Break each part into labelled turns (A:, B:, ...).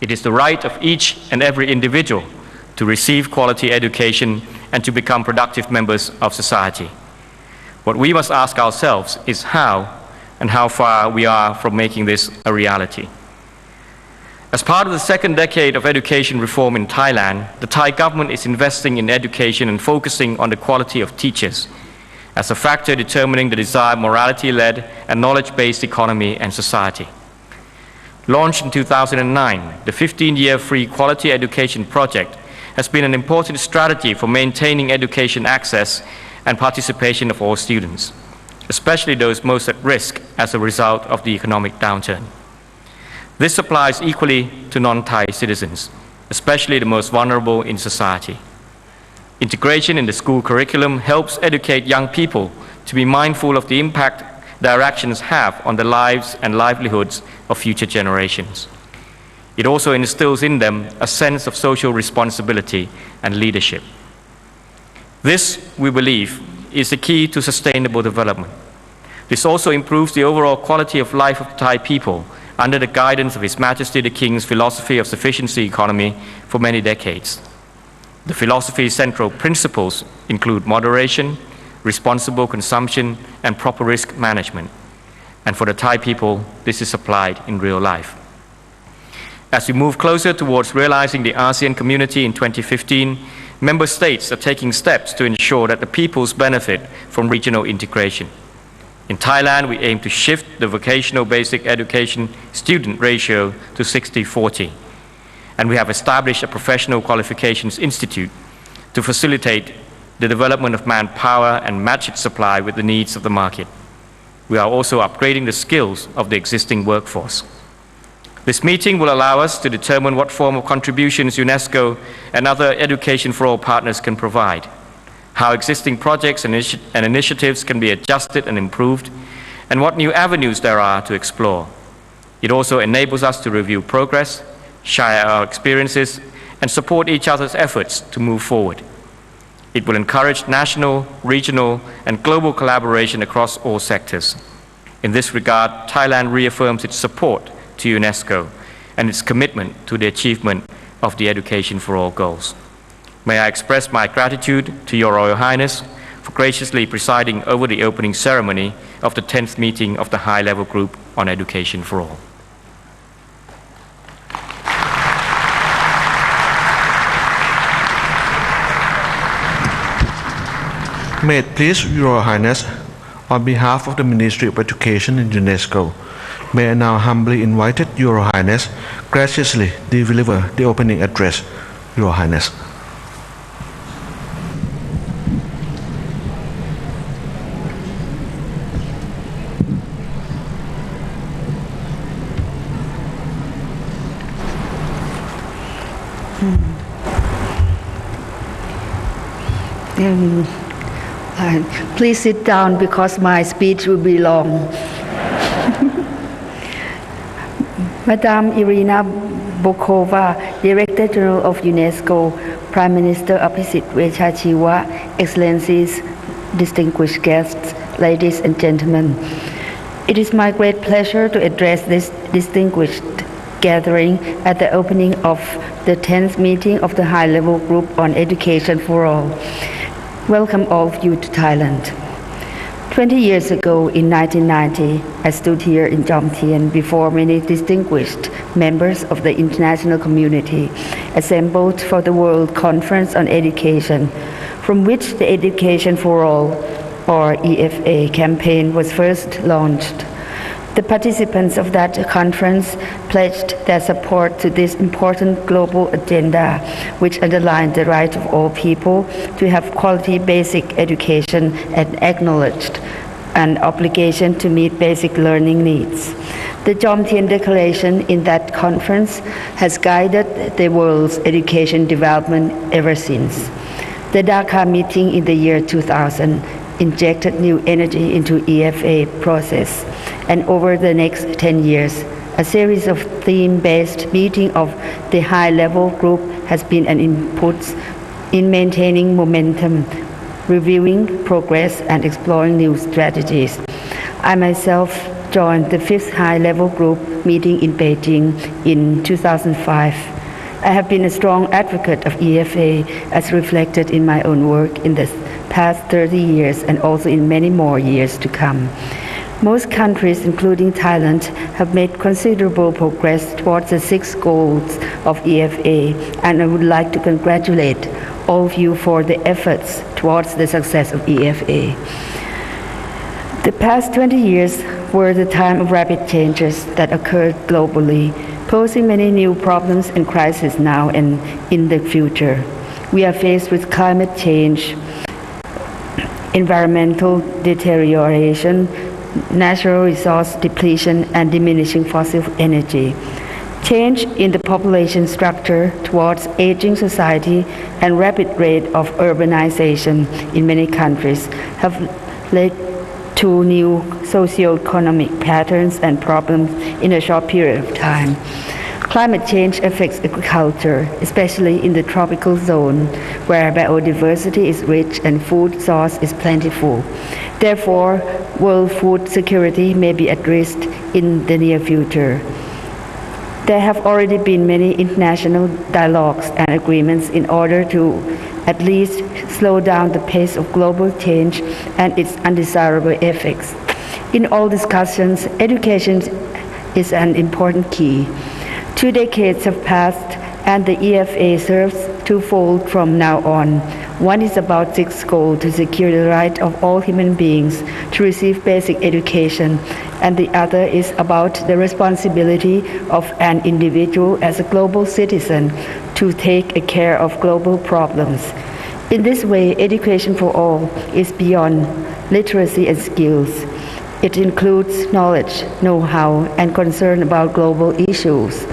A: It is the right of each and every individual to receive quality education and to become productive members of society. What we must ask ourselves is how and how far we are from making this a reality. As part of the second decade of education reform in Thailand, the Thai government is investing in education and focusing on the quality of teachers as a factor determining the desired morality-led and knowledge-based economy and society. Launched in 2009, the 15-year free quality education project has been an important strategy for maintaining education access and participation of all students, especially those most at risk as a result of the economic downturn. This applies equally to non-Thai citizens, especially the most vulnerable in society. Integration in the school curriculum helps educate young people to be mindful of the impact their actions have on the lives and livelihoods of future generations. It also instills in them a sense of social responsibility and leadership. This, we believe, is the key to sustainable development. This also improves the overall quality of life of the Thai people under the guidance of His Majesty the King's philosophy of sufficiency economy for many decades. The philosophy's central principles include moderation, responsible consumption, and proper risk management. And for the Thai people, this is applied in real life. As we move closer towards realizing the ASEAN community in 2015, member states are taking steps to ensure that the peoples benefit from regional integration. In Thailand, we aim to shift the vocational basic education student ratio to 60-40. And we have established a professional qualifications institute to facilitate the development of manpower and match its supply with the needs of the market. We are also upgrading the skills of the existing workforce. This meeting will allow us to determine what form of contributions UNESCO and other Education for All partners can provide, how existing projects and initiatives can be adjusted and improved, and what new avenues there are to explore. It also enables us to review progress, share our experiences, and support each other's efforts to move forward. It will encourage national, regional, and global collaboration across all sectors. In this regard, Thailand reaffirms its support to UNESCO and its commitment to the achievement of the Education for All goals. May I express my gratitude to Your Royal Highness for graciously presiding over the opening ceremony of the 10th meeting of the High-Level Group on Education for All.
B: May it please Your Royal Highness, on behalf of the Ministry of Education and UNESCO, may I now humbly invite Your Royal Highness graciously deliver the opening address, Your Royal Highness.
C: Please sit down because my speech will be long. Madam Irina Bokova, Director General of UNESCO, Prime Minister Abhisit Vechachiwa, Excellencies, distinguished guests, ladies and gentlemen. It is my great pleasure to address this distinguished gathering at the opening of the 10th meeting of the High-Level Group on Education for All. Welcome all of you to Thailand. 20 years ago, in 1990, I stood here in Jomtien before many distinguished members of the international community assembled for the World Conference on Education, from which the Education for All, or EFA, campaign was first launched. The participants of that conference pledged their support to this important global agenda, which underlined the right of all people to have quality basic education and acknowledged an obligation to meet basic learning needs. The Jomtien Declaration in that conference has guided the world's education development ever since. The Dhaka meeting in the year 2000 injected new energy into EFA process, and over the next 10 years, a series of theme-based meetings of the high-level group has been an input in maintaining momentum, reviewing progress, and exploring new strategies. I myself joined the 5th high-level group meeting in Beijing in 2005. I have been a strong advocate of EFA as reflected in my own work in the past 30 years and also in many more years to come. Most countries, including Thailand, have made considerable progress towards the 6 goals of EFA, and I would like to congratulate all of you for the efforts towards the success of EFA. The past 20 years were the time of rapid changes that occurred globally, posing many new problems and crises now and in the future. We are faced with climate change, environmental deterioration, natural resource depletion, and diminishing fossil energy. Change in the population structure towards aging society and rapid rate of urbanization in many countries have led to new socio-economic patterns and problems in a short period of time. Climate change affects agriculture, especially in the tropical zone, where biodiversity is rich and food source is plentiful. Therefore, world food security may be at risk in the near future. There have already been many international dialogues and agreements in order to at least slow down the pace of global change and its undesirable effects. In all discussions, education is an important key. 2 decades have passed, and the EFA serves twofold from now on. One is about 6 goals to secure the right of all human beings to receive basic education, and the other is about the responsibility of an individual as a global citizen to take care of global problems. In this way, education for all is beyond literacy and skills. It includes knowledge, know-how, and concern about global issues.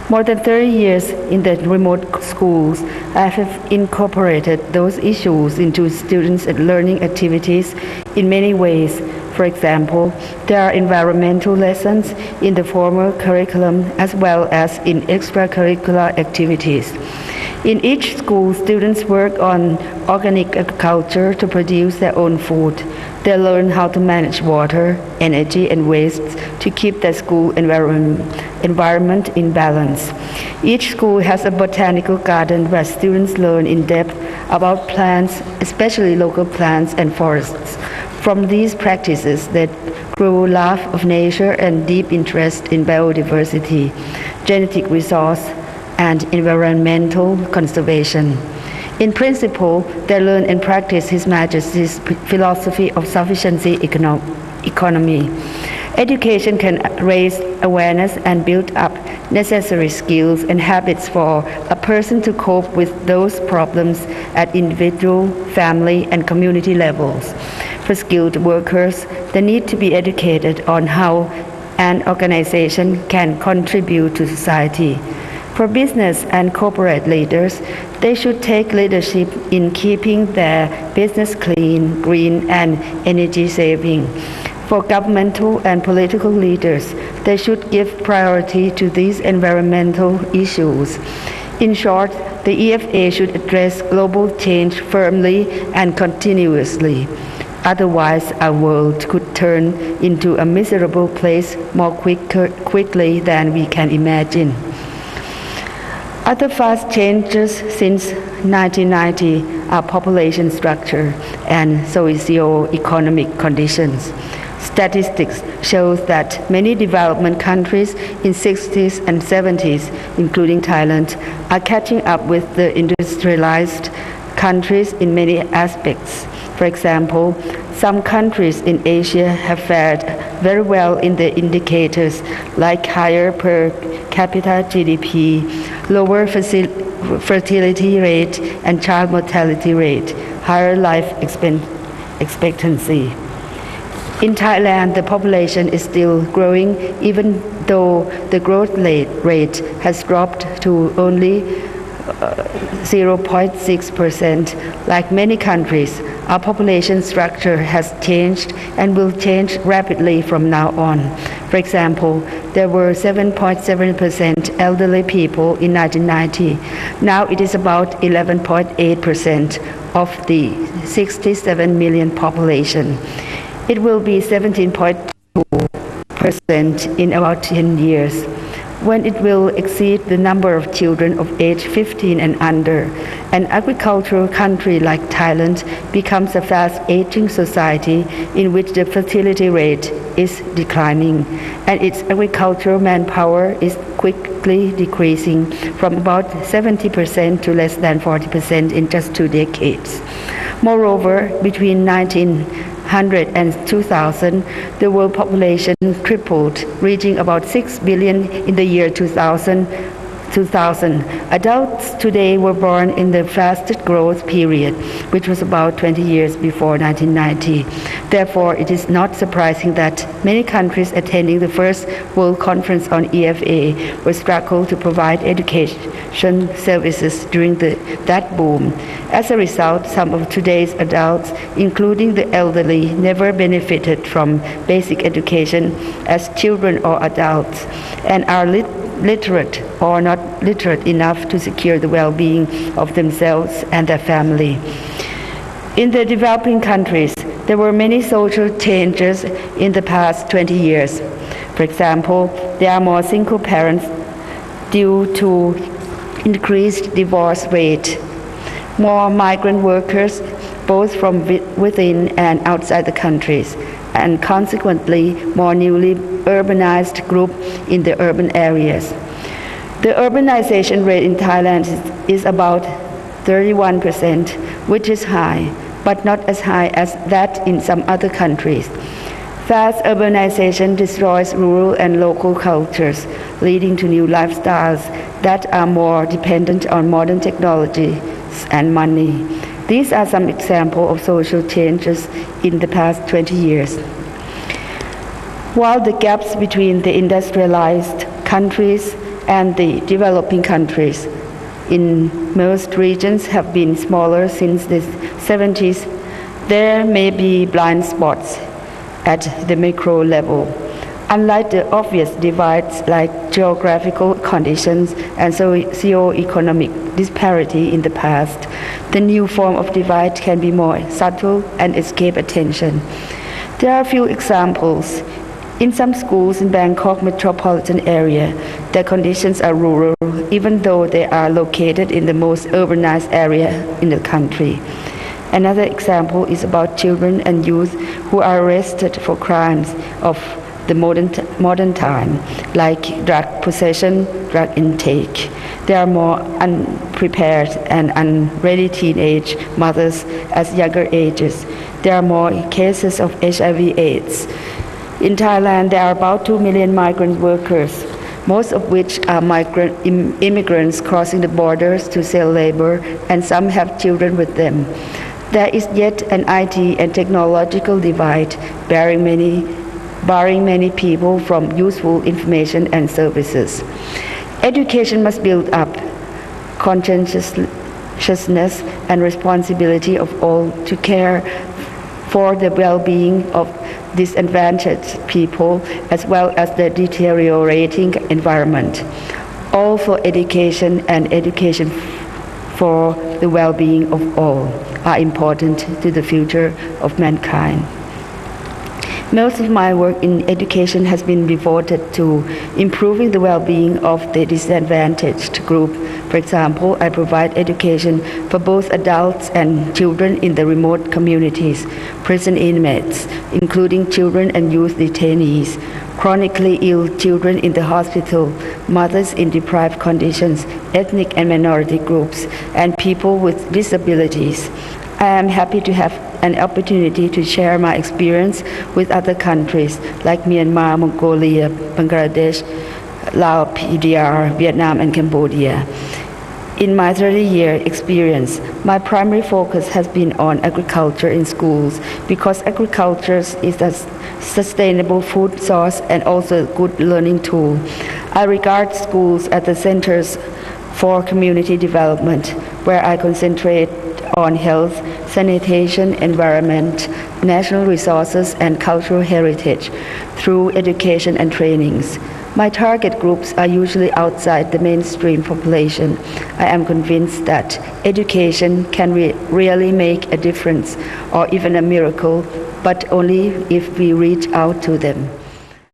C: More than 30 years in the remote schools, I have incorporated those issues into students' and learning activities in many ways. For example, there are environmental lessons in the formal curriculum as well as in extracurricular activities. In each school, students work on organic agriculture to produce their own food. They learn how to manage water, energy, and waste to keep their school environment in balance. Each school has a botanical garden where students learn in depth about plants, especially local plants and forests. From these practices, they grew love of nature and deep interest in biodiversity, genetic resource, and environmental conservation. In principle, they learn and practice His Majesty's philosophy of sufficiency economy. Education can raise awareness and build up necessary skills and habits for a person to cope with those problems at individual, family, and community levels. For skilled workers, they need to be educated on how an organization can contribute to society. For business and corporate leaders, they should take leadership in keeping their business clean, green, and energy saving. For governmental and political leaders, they should give priority to these environmental issues. In short, the EFA should address global change firmly and continuously. Otherwise, our world could turn into a miserable place more quickly than we can imagine. Other fast changes since 1990 are population structure and socio-economic conditions. Statistics shows that many development countries in 60s and 70s, including Thailand, are catching up with the industrialized countries in many aspects. For example, some countries in Asia have fared very well in the indicators like higher per capita GDP, lower fertility rate and child mortality rate, higher life expectancy. In Thailand, the population is still growing even though the growth rate has dropped to only 0.6%. Like many countries, our population structure has changed and will change rapidly from now on. For example, there were 7.7% elderly people in 1990. Now it is about 11.8% of the 67 million population. It will be 17.2% in about 10 years, when it will exceed the number of children of age 15 and under. An agricultural country like Thailand becomes a fast-aging society in which the fertility rate is declining, and its agricultural manpower is quickly decreasing from about 70% to less than 40% in just 2 decades. Moreover, between 1900 and 2000, the world population tripled, reaching about 6 billion in the year 2000. Adults today were born in the fastest growth period, which was about 20 years before 1990. Therefore, it is not surprising that many countries attending the first World Conference on EFA will struggle to provide education services during that boom. As a result, some of today's adults, including the elderly, never benefited from basic education as children or adults, and are literate or not literate enough to secure the well-being of themselves and their family. In the developing countries, there were many social changes in the past 20 years. For example, there are more single parents due to increased divorce rate, more migrant workers both from within and outside the countries, and consequently more newly urbanized group in the urban areas. The urbanization rate in Thailand is about 31%, which is high, but not as high as that in some other countries. Fast urbanization destroys rural and local cultures, leading to new lifestyles that are more dependent on modern technology and money. These are some examples of social changes in the past 20 years. While the gaps between the industrialized countries and the developing countries in most regions have been smaller since the 70s, there may be blind spots at the macro level. Unlike the obvious divides like geographical conditions and socio-economic disparity in the past, the new form of divide can be more subtle and escape attention. There are a few examples. In some schools in Bangkok metropolitan area, the conditions are rural, even though they are located in the most urbanized area in the country. Another example is about children and youth who are arrested for crimes of the modern time, like drug possession, drug intake. There are more unprepared and unready teenage mothers at younger ages. There are more cases of HIV/AIDS. In Thailand, there are about 2 million migrant workers, most of which are immigrants crossing the borders to sell labor, and some have children with them. There is yet an IT and technological divide, barring many people from useful information and services. Education must build up conscientiousness and responsibility of all to care for the well-being of disadvantaged people as well as the deteriorating environment. All for education and education for the well-being of all are important to the future of mankind. Most of my work in education has been devoted to improving the well-being of the disadvantaged group. For example, I provide education for both adults and children in the remote communities, prison inmates, including children and youth detainees, chronically ill children in the hospital, mothers in deprived conditions, ethnic and minority groups, and people with disabilities. I am happy to have an opportunity to share my experience with other countries like Myanmar, Mongolia, Bangladesh, Laos, PDR, Vietnam, and Cambodia. In my 30-year experience, my primary focus has been on agriculture in schools because agriculture is a sustainable food source and also a good learning tool. I regard schools as the centers for community development, where I concentrate on health, sanitation, environment, natural resources, and cultural heritage through education and trainings. My target groups are usually outside the mainstream population. I am convinced that education can really make a difference or even a miracle, but only if we reach out to them.